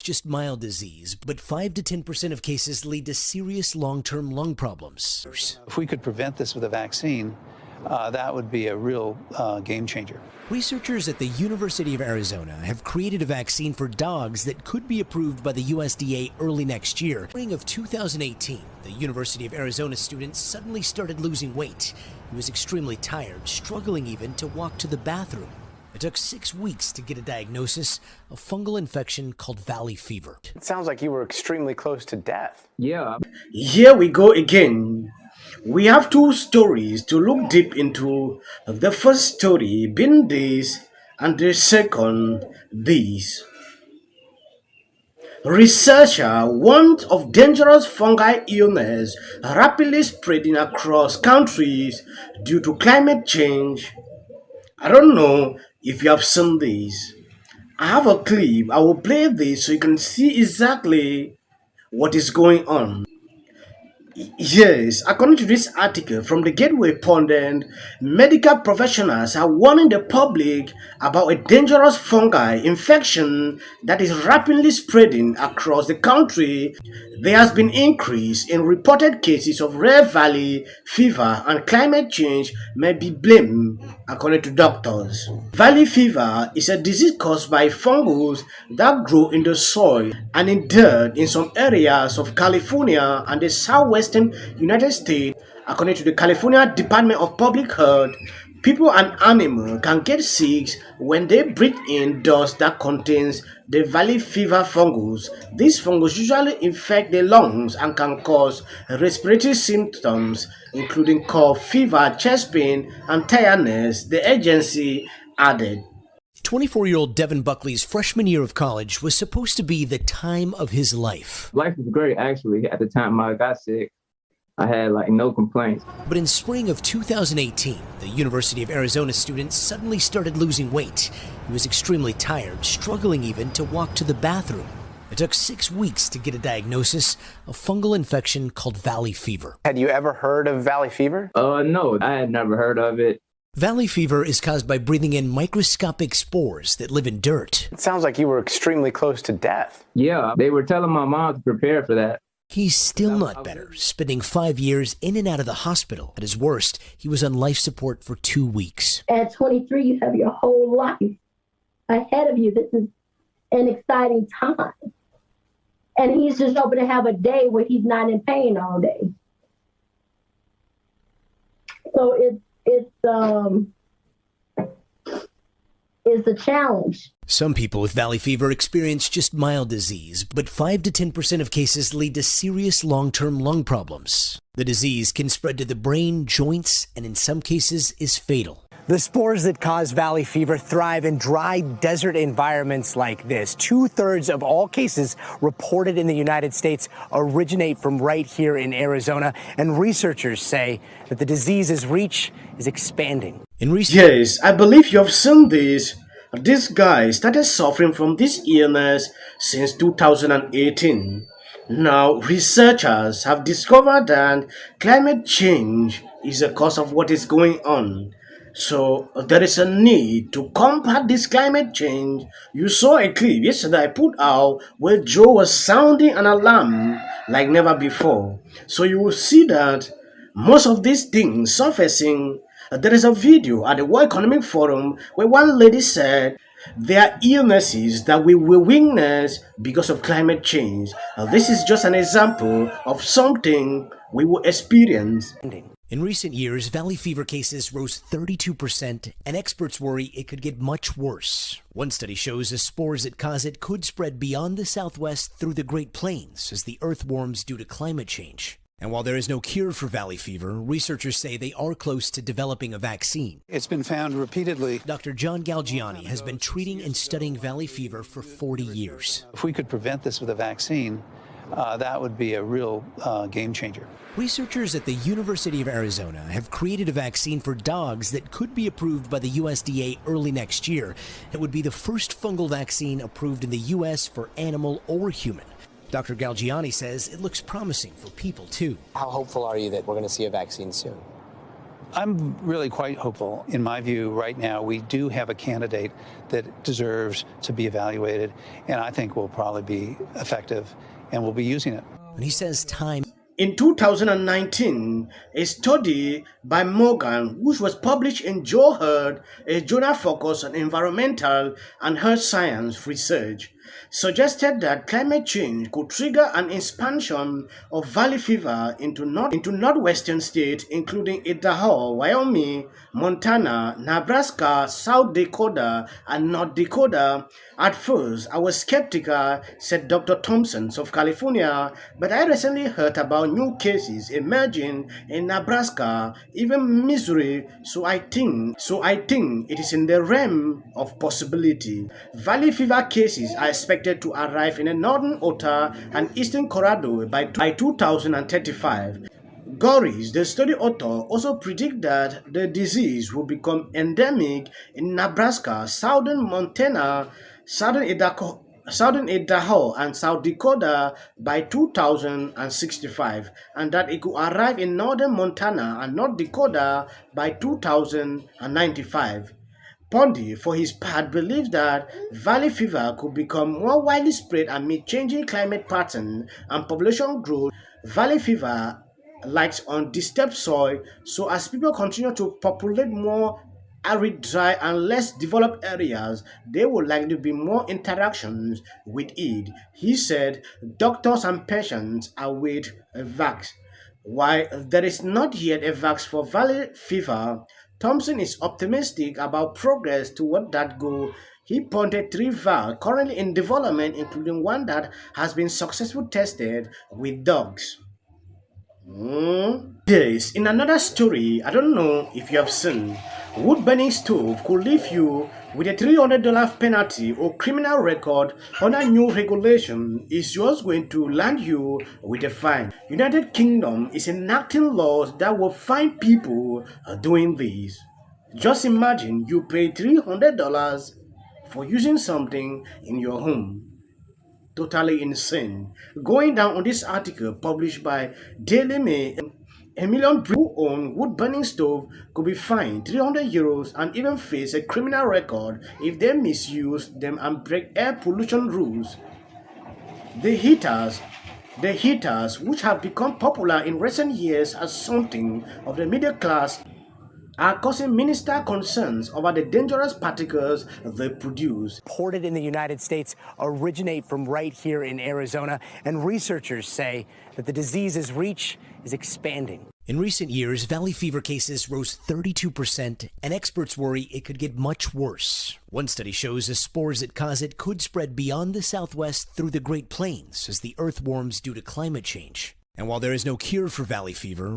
just mild disease, but 5 to 10% of cases lead to serious long-term lung problems. If we could prevent this with a vaccine, that would be a real game changer. Researchers at the University of Arizona have created a vaccine for dogs that could be approved by the USDA early next year. In the spring of 2018, the University of Arizona student suddenly started losing weight. He was extremely tired, struggling even to walk to the bathroom. It took 6 weeks to get a diagnosis, a fungal infection called valley fever. It sounds like you were extremely close to death. Yeah. Here we go again. We have two stories to look deep into. The first story being this, and the second this. Researchers warned of dangerous fungal illness rapidly spreading across countries due to climate change. I don't know if you have seen this. I have a clip. I will play this so you can see exactly what is going on. Yes, according to this article from the Gateway Pundit, medical professionals are warning the public about a dangerous fungal infection that is rapidly spreading across the country. There has been increase in reported cases of rare valley fever, and climate change may be blamed, according to doctors. Valley fever is a disease caused by fungus that grow in the soil and in dirt in some areas of California and the southwestern United States. According to the California Department of Public Health, people and animals can get sick when they breathe in dust that contains the valley fever fungus. This fungus usually infects the lungs and can cause respiratory symptoms, including cough, fever, chest pain, and tiredness, the agency added. 24-year-old Devin Buckley's freshman year of college was supposed to be the time of his life. Life was great, actually. At the time I got sick, I had no complaints. But in spring of 2018, the University of Arizona student suddenly started losing weight. He was extremely tired, struggling even to walk to the bathroom. It took 6 weeks to get a diagnosis, a fungal infection called valley fever. Had you ever heard of valley fever? No, I had never heard of it. Valley fever is caused by breathing in microscopic spores that live in dirt. It sounds like you were extremely close to death. Yeah, they were telling my mom to prepare for that. He's still not better, spending 5 years in and out of the hospital. At his worst, he was on life support for 2 weeks. At 23, you have your whole life ahead of you. This is an exciting time. And he's just hoping to have a day where he's not in pain all day. So it's a challenge. Some people with valley fever experience just mild disease, but 5 to 10% of cases lead to serious long-term lung problems. The disease can spread to the brain, joints, and in some cases is fatal. The spores that cause valley fever thrive in dry desert environments like this. 2/3 of all cases reported in the United States originate from right here in Arizona, and researchers say that the disease's reach is expanding. Yes, I believe you have seen this. This guy started suffering from this illness since 2018. Now, researchers have discovered that climate change is a cause of what is going on. So there is a need to combat this climate change. You saw a clip yesterday I put out where Joe was sounding an alarm like never before. So you will see that most of these things surfacing. There is a video at the World Economic Forum where one lady said there are illnesses that we will witness because of climate change. This is just an example of something we will experience. In recent years, valley fever cases rose 32%, and experts worry it could get much worse. One study shows the spores that cause it could spread beyond the Southwest through the Great Plains as the Earth warms due to climate change. And while there is no cure for valley fever, researchers say they are close to developing a vaccine. It's been found repeatedly. Dr. John Galgiani has been treating and studying valley fever for 40 years. If we could prevent this with a vaccine, that would be a real game changer. Researchers at the University of Arizona have created a vaccine for dogs that could be approved by the USDA early next year. It would be the first fungal vaccine approved in the U.S. for animal or human. Dr. Galgiani says it looks promising for people, too. How hopeful are you that we're going to see a vaccine soon? I'm really quite hopeful. In my view, right now, we do have a candidate that deserves to be evaluated, and I think will probably be effective, and we'll be using it. And he says time. In 2019, a study by Morgan, which was published in Joe Herd, a journal focused on environmental and earth science research, suggested that climate change could trigger an expansion of valley fever into northwestern states, including Idaho, Wyoming, Montana, Nebraska, South Dakota, and North Dakota. At first, I was skeptical, said Dr. Thompson of California, but I recently heard about new cases emerging in Nebraska, even Missouri, so I think it is in the realm of possibility. Valley fever cases are expected to arrive in the northern Utah and eastern Colorado by 2035. Goris, the study author, also predict that the disease will become endemic in Nebraska, southern Montana, southern Idaho, and South Dakota by 2065, and that it could arrive in northern Montana and North Dakota by 2095. Pondy, for his part, believes that valley fever could become more widely spread amid changing climate patterns and population growth. Valley fever likes undisturbed soil, so as people continue to populate more arid, dry, and less developed areas, there will likely be more interactions with it. He said doctors and patients await a vaccine. While there is not yet a vaccine for valley fever, Thompson is optimistic about progress toward that goal. He pointed 3 vaccines currently in development, including one that has been successfully tested with dogs. This, in another story, I don't know if you have seen, wood-burning stove could leave you with a $300 penalty or criminal record under new regulation is just going to land you with a fine. United Kingdom is enacting laws that will fine people doing this. Just imagine you pay $300 for using something in your home. Totally insane. Going down on this article published by Daily Mail, a million people who own wood-burning stove could be fined €300 and even face a criminal record if they misuse them and break air pollution rules. The heaters, which have become popular in recent years as something of the middle class, are causing minister concerns over the dangerous particles they produce. Reported in the United States originate from right here in Arizona, and researchers say that the disease's reach is expanding. In recent years, valley fever cases rose 32%, and experts worry it could get much worse. One study shows the spores that cause it could spread beyond the Southwest through the Great Plains as the earth warms due to climate change. And while there is no cure for valley fever,